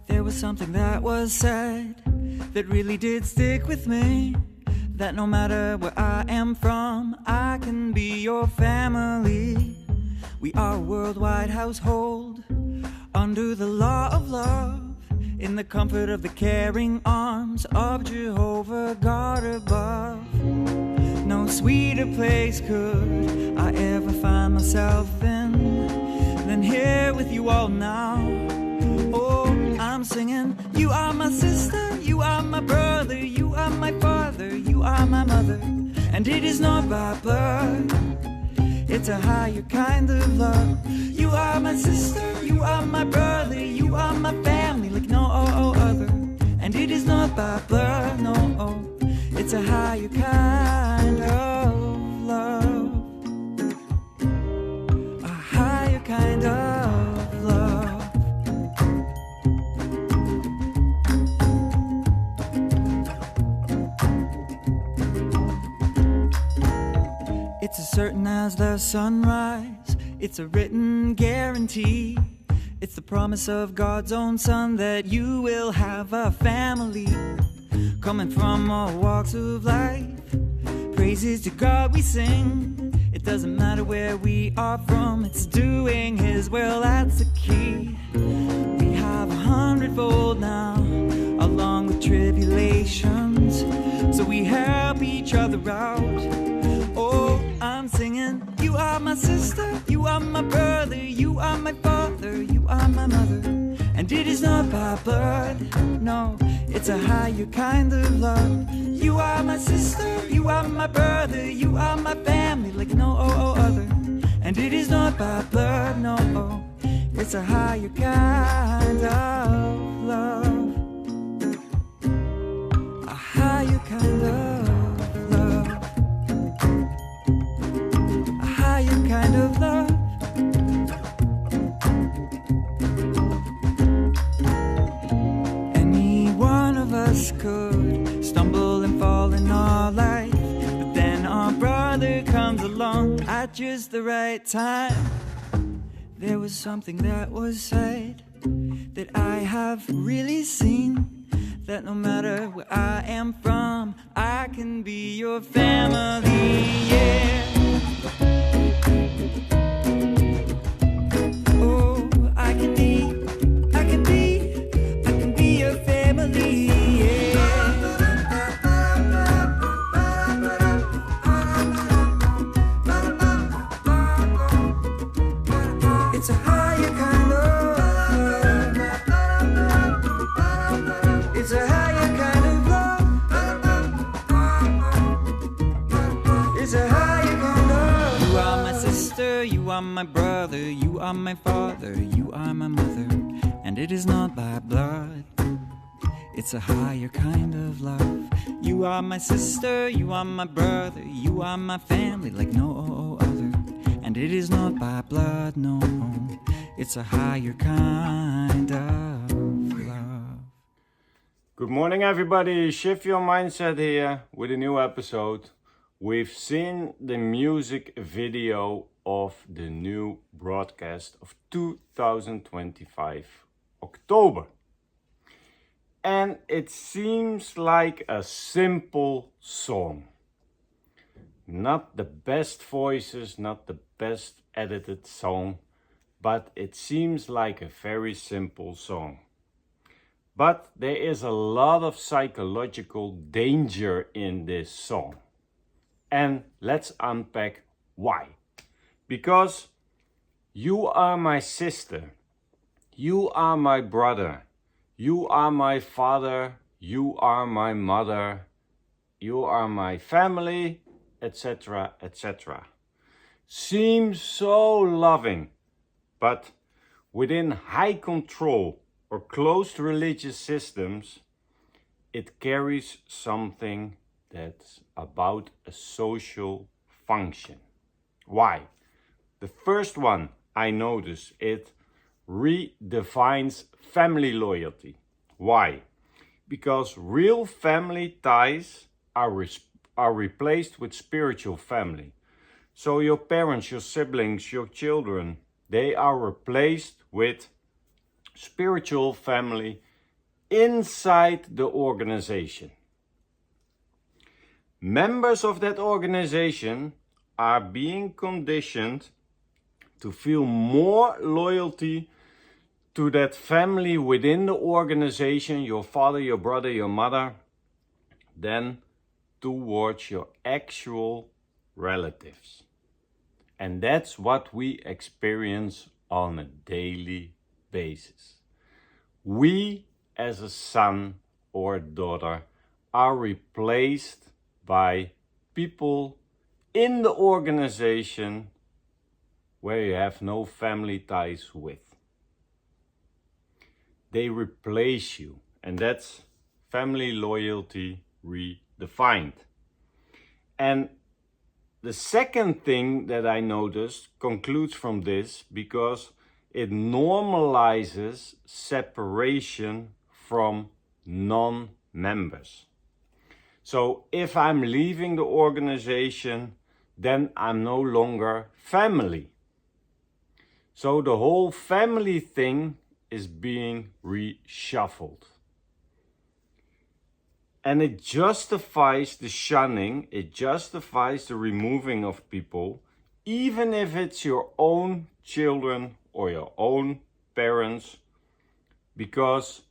There was something that was said that really did stick with me, that no matter where I am from, I can be your family. We are a worldwide household, under the law of love, in the comfort of the caring arms of Jehovah God above. No sweeter place could I ever find myself in than here with you all now. Oh, I'm singing, you are my sister, you are my brother, you are my father, you are my mother. And it is not by blood, it's a higher kind of love. You are my sister, you are my brother, you are my family like no other. And it is not by blood, no, it's a higher kind of love. A higher kind of love. It's as certain as the sunrise, it's a written guarantee. It's the promise of God's own Son that you will have a family, coming from all walks of life. Praises to God we sing. It doesn't matter where we are from, it's doing His will, that's the key. We have 100-fold now, along with tribulations, so we help each other out. Oh, I'm singing, you are my sister, you are my brother, you are my father, you are my mother. And it is not by blood, no, it's a higher kind of love. You are my sister, you are my brother, you are my family like no other. And it is not by blood, no, it's a higher kind of love. A higher kind of love. A higher kind of love. Could stumble and fall in our life, but then our brother comes along at just the right time. There was something that was said that I have really seen, that no matter where I am from, I can be your family, yeah. Oh, I can be your family. It's a higher kind of love. It's a higher kind of love. It's a higher kind of. You are my sister, you are my brother, you are my father, you are my mother. And it is not by blood, it's a higher kind of love. You are my sister, you are my brother, you are my family like no other. And it is not by blood, no, it's a higher kind of love. Good morning everybody, Shift Your Mindset here with a new episode. We've seen the music video of the new broadcast of 2025 October. And it seems like a simple song. Not the best voices, not the best edited song, but it seems like a very simple song. But there is a lot of psychological danger in this song. And let's unpack why. Because you are my sister, you are my brother, you are my father, you are my mother, you are my family, etc., etc. Seems so loving, but within high control or closed religious systems, it carries something that's about a social function. Why? The first one I notice, it redefines family loyalty. Why? Because real family ties are replaced with spiritual family. So your parents, your siblings, your children, they are replaced with spiritual family inside the organization. Members of that organization are being conditioned to feel more loyalty to that family within the organization, your father, your brother, your mother, than towards your actual relatives. And that's what we experience on a daily basis. We, as a son or daughter, are replaced by people in the organization where you have no family ties with. They replace you, and that's family loyalty redefined. And the second thing that I noticed concludes from this because it normalizes separation from non-members. So if I'm leaving the organization, then I'm no longer family. So the whole family thing is being reshuffled. And it justifies the shunning, it justifies the removing of people, even if it's your own children or your own parents, because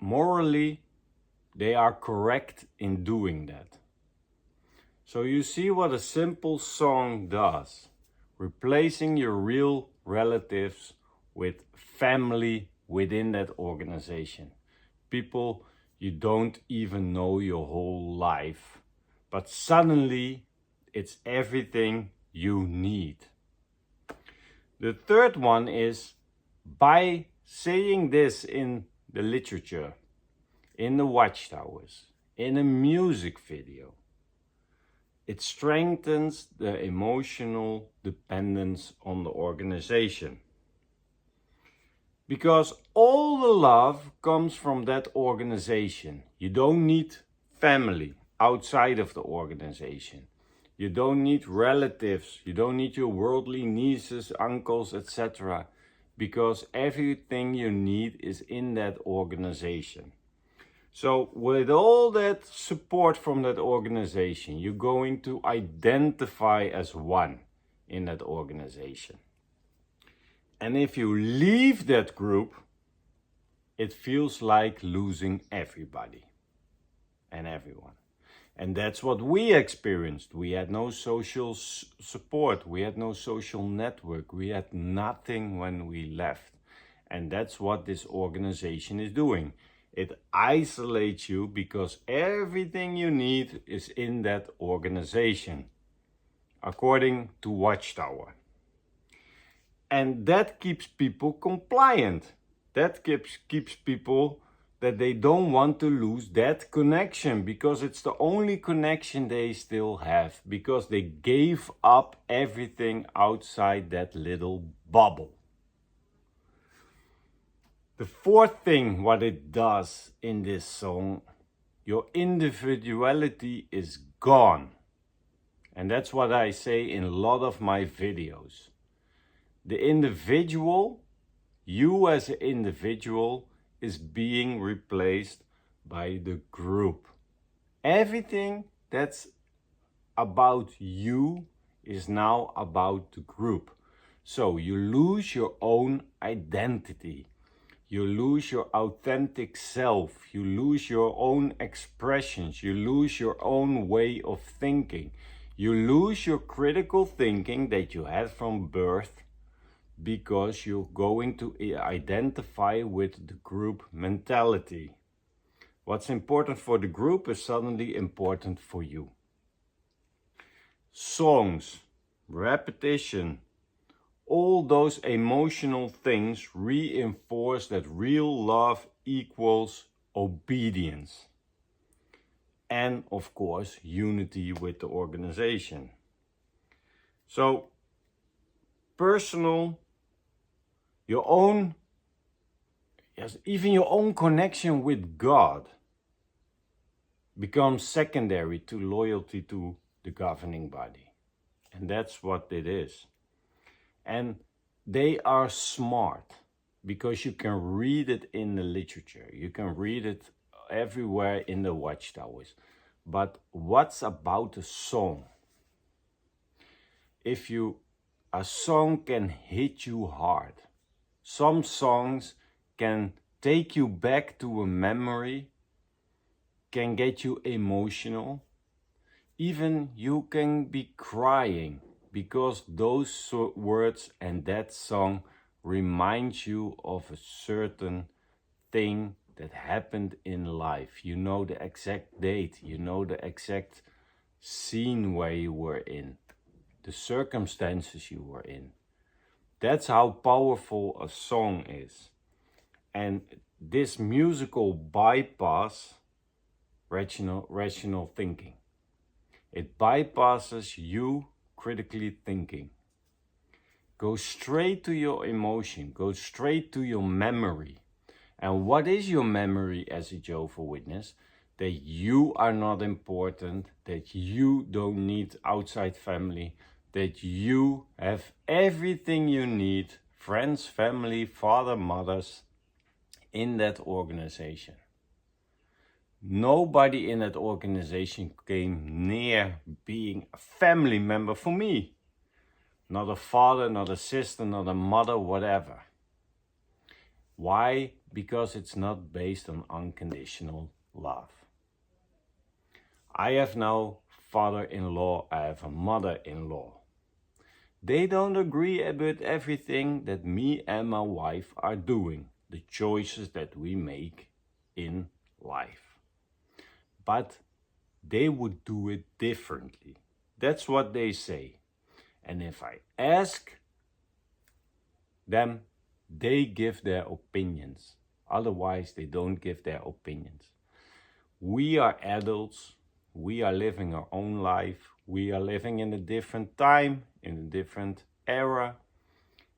morally they are correct in doing that. So you see what a simple song does, replacing your real relatives with family within that organization. People you don't even know your whole life, but suddenly it's everything you need. The third one is by saying this in the literature, in the watchtowers, in a music video, it strengthens the emotional dependence on the organization. Because all the love comes from that organization. You don't need family outside of the organization. You don't need relatives. You don't need your worldly nieces, uncles, etc. Because everything you need is in that organization. So with all that support from that organization, you're going to identify as one in that organization. And if you leave that group, it feels like losing everybody and everyone. And that's what we experienced. We had no social support. We had no social network. We had nothing when we left. And that's what this organization is doing. It isolates you because everything you need is in that organization, according to Watchtower. And that keeps people compliant. That keeps people that they don't want to lose that connection because it's the only connection they still have because they gave up everything outside that little bubble. The fourth thing what it does in this song, your individuality is gone. And that's what I say in a lot of my videos. The individual, you as an individual, is being replaced by the group. Everything that's about you is now about the group. So you lose your own identity. You lose your authentic self. You lose your own expressions. You lose your own way of thinking. You lose your critical thinking that you had from birth, because you're going to identify with the group mentality. What's important for the group is suddenly important for you. Songs, repetition, all those emotional things reinforce that real love equals obedience. And of course, unity with the organization. So, personal, your own, yes, even your own connection with God becomes secondary to loyalty to the governing body. And that's what it is. And they are smart because you can read it in the literature. You can read it everywhere in the watchtowers. But what's about a song? A song can hit you hard. Some songs can take you back to a memory, can get you emotional. Even you can be crying because those words and that song remind you of a certain thing that happened in life. You know the exact date, you know the exact scene where you were in, the circumstances you were in. That's how powerful a song is. And this musical bypass rational thinking. It bypasses you critically thinking. Go straight to your emotion, go straight to your memory. And what is your memory as a Jehovah's Witness? That you are not important, that you don't need outside family, that you have everything you need, friends, family, father, mothers, in that organization. Nobody in that organization came near being a family member for me. Not a father, not a sister, not a mother, whatever. Why? Because it's not based on unconditional love. I have now father-in-law, I have a mother-in-law. They don't agree with everything that me and my wife are doing, the choices that we make in life. But they would do it differently. That's what they say. And if I ask them, they give their opinions. Otherwise, they don't give their opinions. We are adults. We are living our own life. We are living in a different time, in a different era.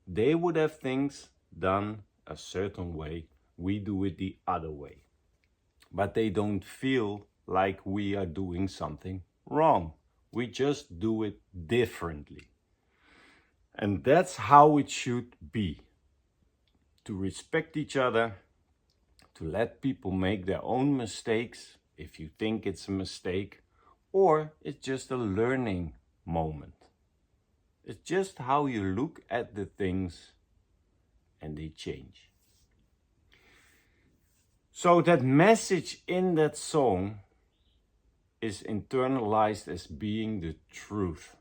They would have things done a certain way. We do it the other way. But they don't feel like we are doing something wrong. We just do it differently. And that's how it should be. To respect each other, to let people make their own mistakes if you think it's a mistake, or it's just a learning moment. It's just how you look at the things and they change. So that message in that song is internalized as being the truth.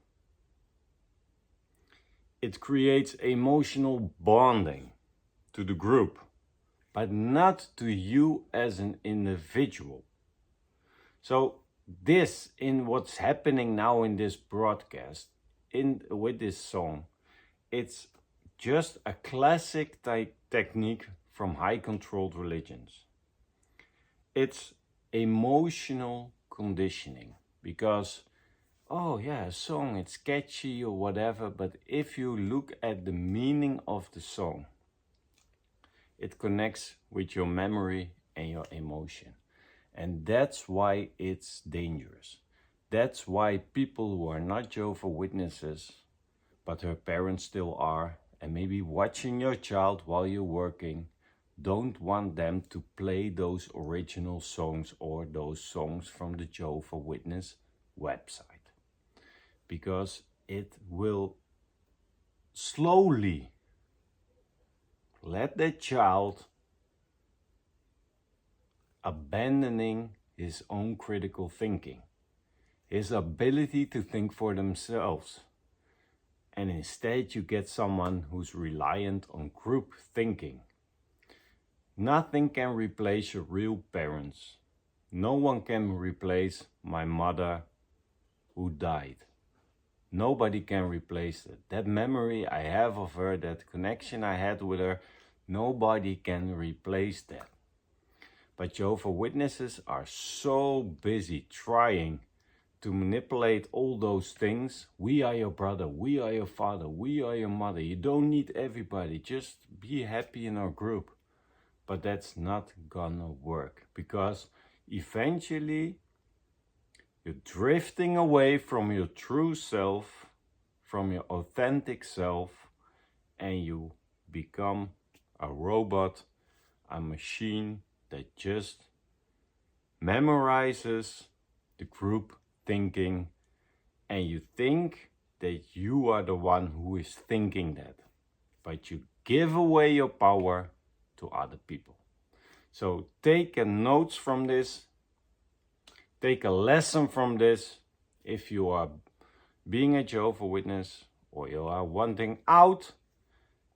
It creates emotional bonding to the group, but not to you as an individual. So this, in what's happening now in this broadcast, with this song, it's just a classic technique from high controlled religions. It's emotional conditioning because, oh yeah, a song, it's catchy or whatever, but if you look at the meaning of the song, it connects with your memory and your emotion. And that's why it's dangerous. That's why people who are not Jehovah's Witnesses, but her parents still are, and maybe watching your child while you're working, don't want them to play those original songs or those songs from the Jehovah's Witness website. Because it will slowly let the child abandoning his own critical thinking, his ability to think for themselves. And instead you get someone who's reliant on group thinking. Nothing can replace your real parents. No one can replace my mother who died. Nobody can replace it. That memory I have of her, that connection I had with her, nobody can replace that. But Jehovah's Witnesses are so busy trying to manipulate all those things. We are your brother, we are your father, we are your mother. You don't need everybody, just be happy in our group. But that's not gonna work, because eventually you're drifting away from your true self, from your authentic self, and you become a robot, a machine that just memorizes the group thinking, and you think that you are the one who is thinking that, but you give away your power to other people. So take a notes from this, take a lesson from this. If you are being a Jehovah's Witness or you are wanting out,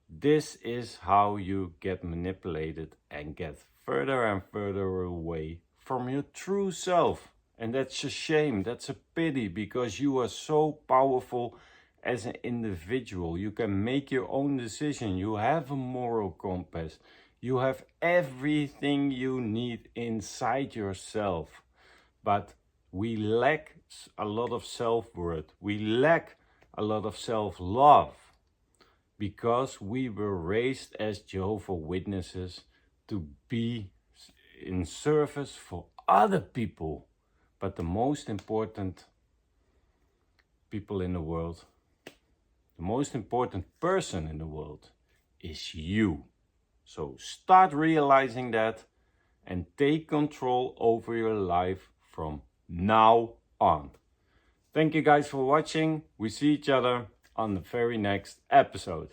this is how you get manipulated and get further and further away from your true self. And that's a shame, that's a pity, because you are so powerful as an individual. You can make your own decision. You have a moral compass. You have everything you need inside yourself. But we lack a lot of self-worth. We lack a lot of self-love because we were raised as Jehovah's Witnesses to be in service for other people. But the most important people in the world, the most important person in the world is you. So start realizing that and take control over your life from now on. Thank you guys for watching. We see each other on the very next episode.